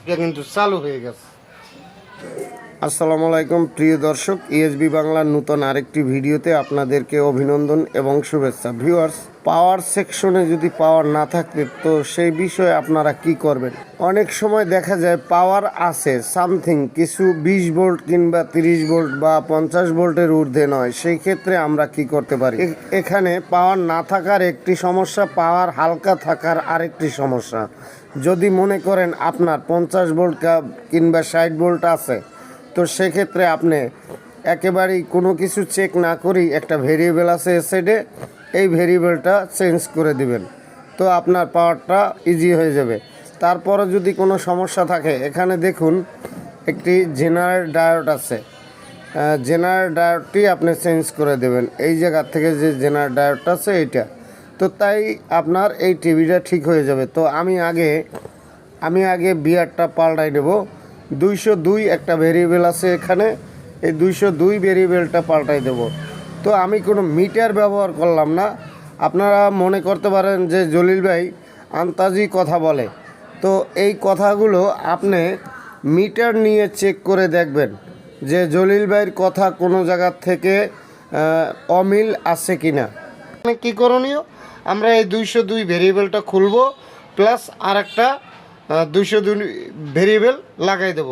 এটা কিন্তু চালু হয়ে গেছে। আসসালামু আলাইকুম প্রিয় দর্শক, এসবি বাংলার নতুন আরেকটি ভিডিওতে আপনাদেরকে অভিনন্দন এবং শুভেচ্ছা। ভিউয়ার্স, পাওয়ার সেকশনে যদি পাওয়ার না থাকে তো সেই বিষয়ে আপনারা কি করবেন? অনেক সময় দেখা যায় পাওয়ার আছে সামথিং কিছু 20 ভোল্ট কিংবা 30 ভোল্ট বা 50 ভোল্টের ঊর্ধ্বে নয়, সেই ক্ষেত্রে আমরা কি করতে পারি? এখানে পাওয়ার না থাকার একটি সমস্যা, পাওয়ার হালকা থাকার আরেকটি সমস্যা। যদি মনে করেন আপনার 50 ভোল্ট কিংবা 60 ভোল্ট আছে, তো সেক্ষেত্রে আপনি একেবারেই কোনো কিছু চেক না করেই একটা ভেরিয়েবল আছে এ সাইডে, এই ভেরিয়েবলটা চেঞ্জ করে দিবেন, তো আপনার পাওয়ারটা ইজি হয়ে যাবে। তারপরে যদি কোনো সমস্যা থাকে, এখানে দেখুন একটি জেনারেল ডায়োড আছে, জেনারেল ডায়োডটি আপনি চেঞ্জ করে দেবেন। এই জায়গা থেকে যে জেনারেল ডায়োডটা আছে এইটা, তো তাই আপনার এই টিভিটা ঠিক হয়ে যাবে। তো আমি আগে বিয়ারটা পাল্টাই নেব। 202 একটা ভেরিয়েবল আছে এখানে, এই 202 ভেরিয়েবলটা পাল্টাই দেব। তো আমি কোনো মিটার ব্যবহার করলাম না। আপনারা মনে করতে পারেন যে জলিল ভাই আন্তাজি কথা বলে, তো এই কথাগুলো আপনি মিটার নিয়ে চেক করে দেখবেন যে জলিল ভাইয়ের কথা কোনো জায়গার থেকে অমিল আছে কি না। কী করণীয়, আমরা এই 202 ভেরিয়েবলটা খুলব, প্লাস আর একটা 202 ভেরিয়েবল লাগাই দেব।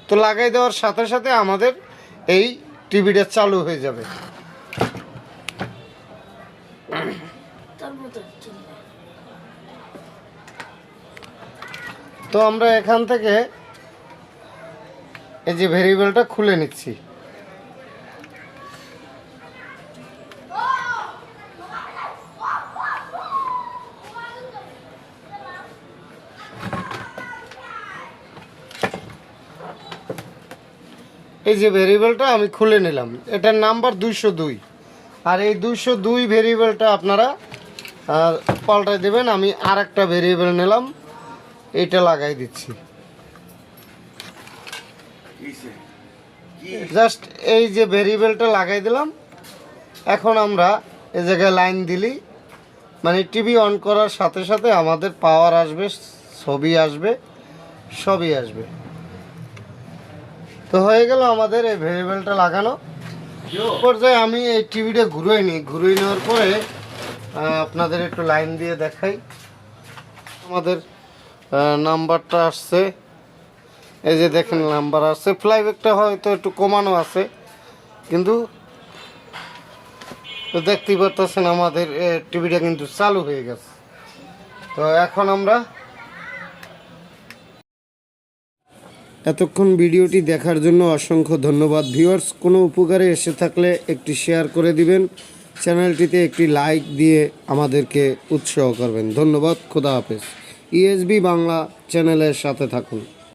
তো লাগাই দেওয়ার সাথে সাথে আমাদের এই টিভিটা চালু হয়ে যাবে। তো আমরা এখান থেকে এই যে ভেরিয়েবলটা খুলে নিচ্ছি। এই যে ভেরিয়েবলটা আমি খুলে নিলাম, এটার নাম্বার 202, আর এই 202 ভেরিয়েবলটা আপনারা পাল্টাই দেবেন। আমি আর একটা ভেরিয়েবল নিলাম, এটা লাগাই দিচ্ছি। জাস্ট এই যে ভেরিয়েবলটা লাগাই দিলাম। এখন আমরা এই জায়গায় লাইন দিলি মানে টিভি অন করার সাথে সাথে আমাদের পাওয়ার আসবে, ছবি আসবে, সবই আসবে। তো হয়ে গেল আমাদের এই ভেরিয়েবলটা লাগানো। পর্যায়ে আমি এই টিভিটা ঘুরিয়ে নেওয়ার পরে আপনাদের একটু লাইন দিয়ে দেখাই। আমাদের নাম্বারটা আসছে, এই যে দেখেন নাম্বার আসছে। ফ্লাইব্যাকটা হয়তো একটু কমানো আছে, কিন্তু দেখতেই পারতেছেন আমাদের টিভিটা কিন্তু চালু হয়ে গেছে। তো এখন আমরা এতক্ষণ ভিডিওটি দেখার জন্য অসংখ্য ধন্যবাদ। ভিউয়ার্স, কোনো উপকারে এসে থাকলে একটি শেয়ার করে দিবেন, চ্যানেলটিতে একটি লাইক দিয়ে আমাদেরকে উৎসাহ করবেন। ধন্যবাদ, খোদা হাফেজ। এসবি বাংলা চ্যানেলের সাথে থাকুন।